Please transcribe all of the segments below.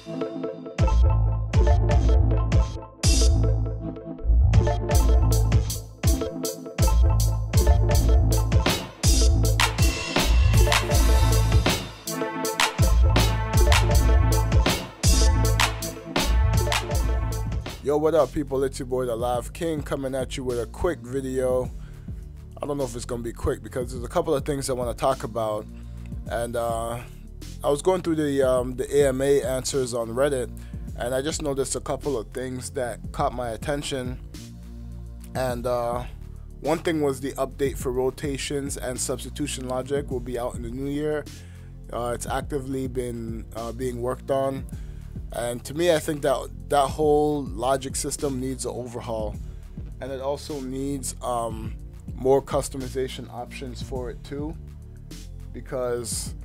Yo, what up, people? It's your boy the Live King coming at you with a quick video. I don't know if it's gonna be quick because there's a couple of things I want to talk about, and I was going through the AMA answers on Reddit, and I just noticed a couple of things that caught my attention. And one thing was the update for rotations and substitution logic will be out in the new year. It's actively been being worked on. And to me, I think that that whole logic system needs an overhaul, and it also needs more customization options for it too, because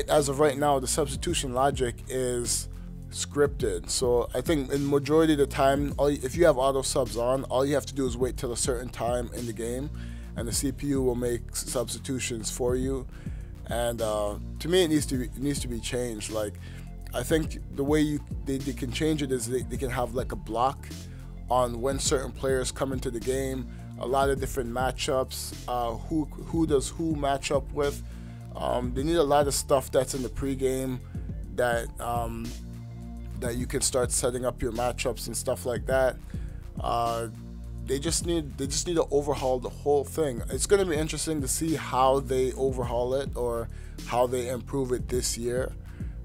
as of right now, the substitution logic is scripted. So I think in majority of the time, if you have auto subs on, all you have to do is wait till a certain time in the game, and the CPU will make substitutions for you. And to me, it needs to be changed. Like, I think the way they can change it is they can have like a block on when certain players come into the game, a lot of different matchups, who does who match up with. They need a lot of stuff that's in the pregame that that you can start setting up your matchups and stuff like that. They just need to overhaul the whole thing. It's going to be interesting to see how they overhaul it or how they improve it this year,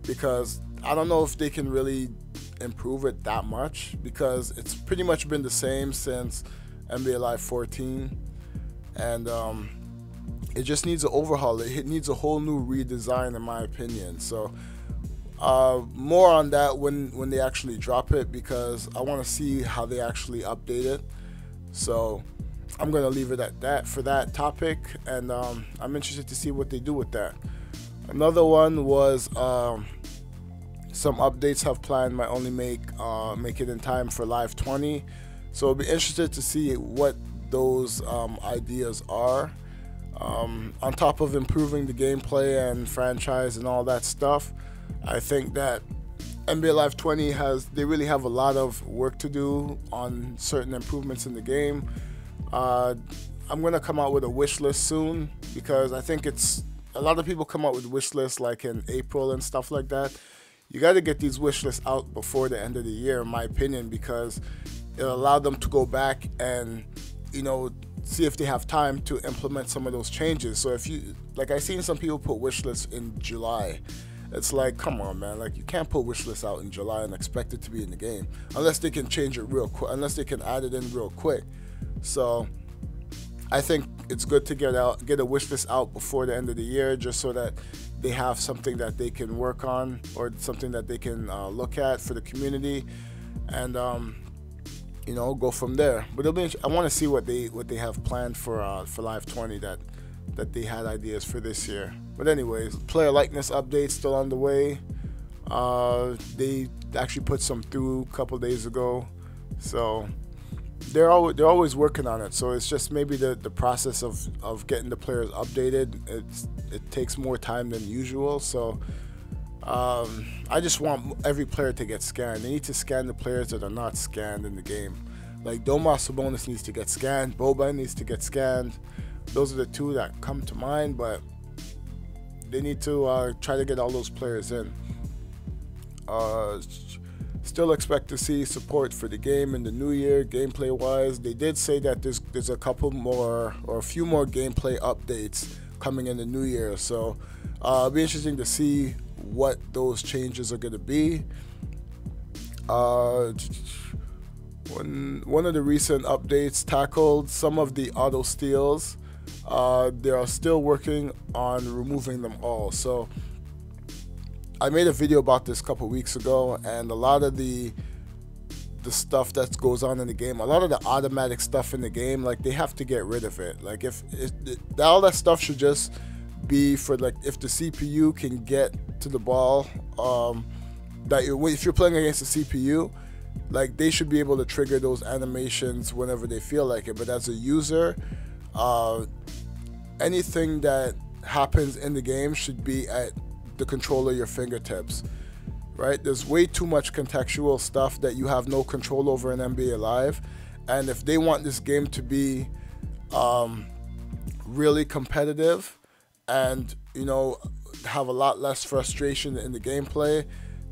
because I don't know if they can really improve it that much, because it's pretty much been the same since NBA Live 14, and it just needs an overhaul. It needs a whole new redesign, in my opinion. So more on that when they actually drop it, because I want to see how they actually update it. So I'm gonna leave it at that for that topic, and I'm interested to see what they do with that. Another one was some updates have planned might only make it in time for Live 20, so I'll be interested to see what those ideas are. On top of improving the gameplay and franchise and all that stuff, I think that NBA Live 20 they really have a lot of work to do on certain improvements in the game. I'm gonna come out with a wish list soon, because I think a lot of people come out with wish lists like in April and stuff like that. You got to get these wish lists out before the end of the year, in my opinion, because it'll allow them to go back and, see if they have time to implement some of those changes. So I've seen some people put wish lists in July. It's like, come on, man, like, you can't put wish lists out in July and expect it to be in the game unless they can change it real quick, unless they can add it in real quick. So I think it's good to get a wish list out before the end of the year, just so that they have something that they can work on, or something that they can look at for the community, and go from there. But I want to see what they have planned for Live 20 that they had ideas for this year. But anyways, player likeness updates still on the way. They actually put some through a couple days ago, so they're always working on it. So it's just maybe the process of getting the players updated, it takes more time than usual. So I just want every player to get scanned. They need to scan the players that are not scanned in the game. Like Domas Sabonis needs to get scanned, Boban needs to get scanned. Those are the two that come to mind, but they need to try to get all those players in. Still expect to see support for the game in the new year, gameplay wise. They did say that there's a couple more, or a few more gameplay updates coming in the new year, so it'll be interesting to see what those changes are going to be. One of the recent updates tackled some of the auto steals. They are still working on removing them all. So I made a video about this a couple weeks ago, and a lot of the stuff that goes on in the game, a lot of the automatic stuff in the game, like, they have to get rid of it. Like, all that stuff should just be for, like, if the CPU can get to the ball, if you're playing against the CPU, like, they should be able to trigger those animations whenever they feel like it. But as a user, anything that happens in the game should be at the control of your fingertips. right? There's way too much contextual stuff that you have no control over in NBA Live. And if they want this game to be really competitive and, you know, have a lot less frustration in the gameplay,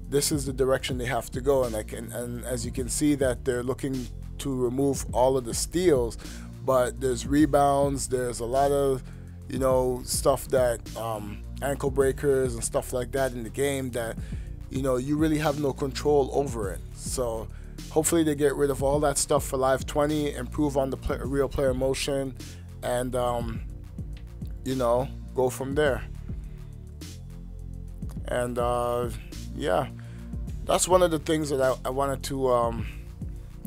this is the direction they have to go. And as you can see, that they're looking to remove all of the steals, but there's rebounds, there's a lot of, you know, stuff that ankle breakers and stuff like that in the game that, you know, you really have no control over it. So hopefully they get rid of all that stuff for Live 20, improve on the real player motion, and you know, go from there. And yeah, that's one of the things that I wanted to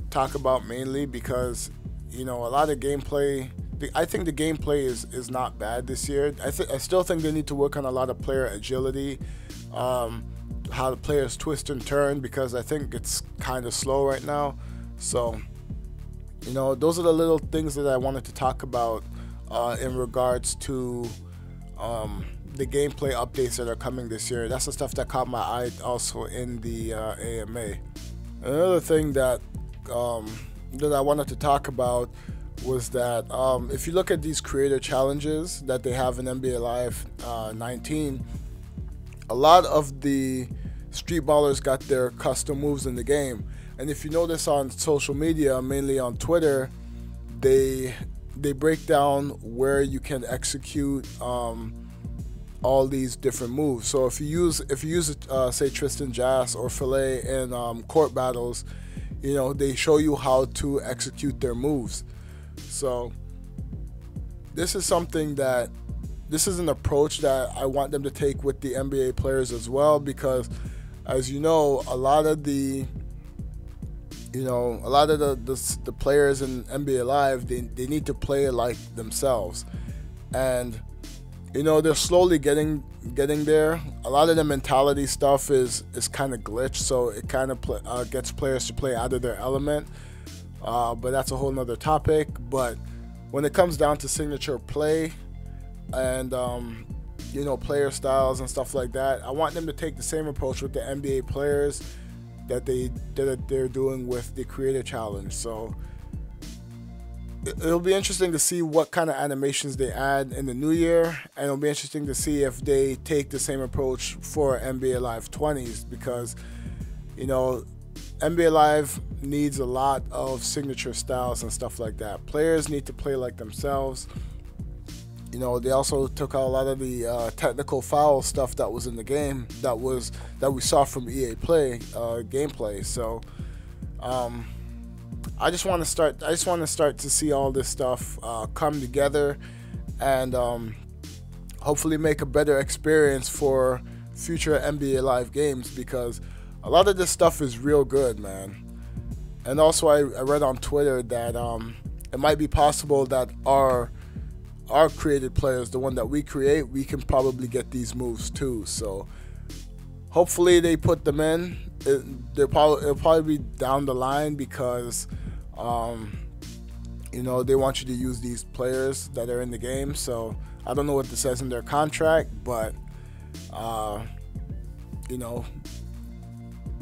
talk about mainly, because, you know, a lot of gameplay, I think the gameplay is not bad this year. I still think they need to work on a lot of player agility, how the players twist and turn, because I think it's kind of slow right now. So, you know, those are the little things that I wanted to talk about in regards to the gameplay updates that are coming this year. That's the stuff that caught my eye also in the AMA. Another thing that I wanted to talk about was that if you look at these creator challenges that they have in NBA Live 19, a lot of the street ballers got their custom moves in the game. And if you notice on social media, mainly on Twitter, they break down where you can execute all these different moves. So if you use say Tristan Jass or Filet in court battles, you know, they show you how to execute their moves. So this is something that, this is an approach that I want them to take with the NBA players as well, because as you know, a lot of the players in NBA Live, they need to play like themselves, and you know, they're slowly getting there. A lot of the mentality stuff is kind of glitched, so it kind of gets players to play out of their element, but that's a whole nother topic. But when it comes down to signature play and you know, player styles and stuff like that, I want them to take the same approach with the NBA players that they're doing with the Creator Challenge. So it'll be interesting to see what kind of animations they add in the new year, and it'll be interesting to see if they take the same approach for NBA Live 20s, because, you know, NBA Live needs a lot of signature styles and stuff like that. Players need to play like themselves. You know, they also took out a lot of the technical foul stuff that was in the game that we saw from EA Play gameplay. So I just want to start to see all this stuff come together, and hopefully make a better experience for future NBA Live games, because a lot of this stuff is real good, man. And also I read on Twitter that it might be possible that our created players, the one that we create, we can probably get these moves too. So hopefully they put them in. It'll probably be down the line, because you know, they want you to use these players that are in the game. So I don't know what this says in their contract, but you know,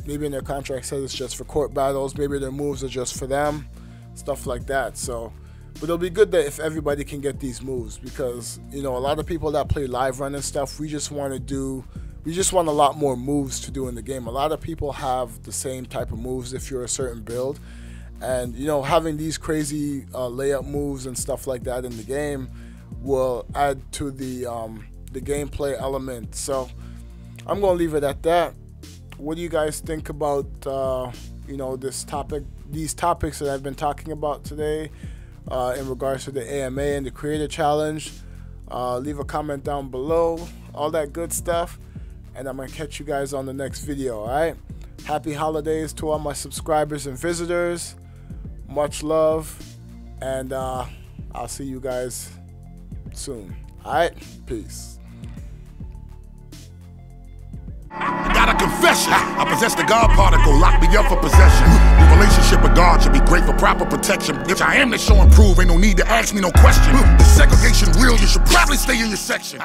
maybe in their contract says it's just for court battles, maybe their moves are just for them, stuff like that. So, but it'll be good that if everybody can get these moves, because, you know, a lot of people that play live run and stuff, we just want a lot more moves to do in the game. A lot of people have the same type of moves if you're a certain build, and, you know, having these crazy layup moves and stuff like that in the game will add to the gameplay element. So I'm gonna leave it at that. What do you guys think about you know, these topics that I've been talking about today in regards to the AMA and the Creator Challenge? Leave a comment down below, all that good stuff, and I'm gonna catch you guys on the next video. All right, happy holidays to all my subscribers and visitors. Much love, and I'll see you guys soon. All right, peace. I got a confession. I possess the God particle, lock me up for possession. The relationship with God should be great for proper protection. If I am to show and prove, ain't no need to ask me no question. The segregation real, you should probably stay in your section.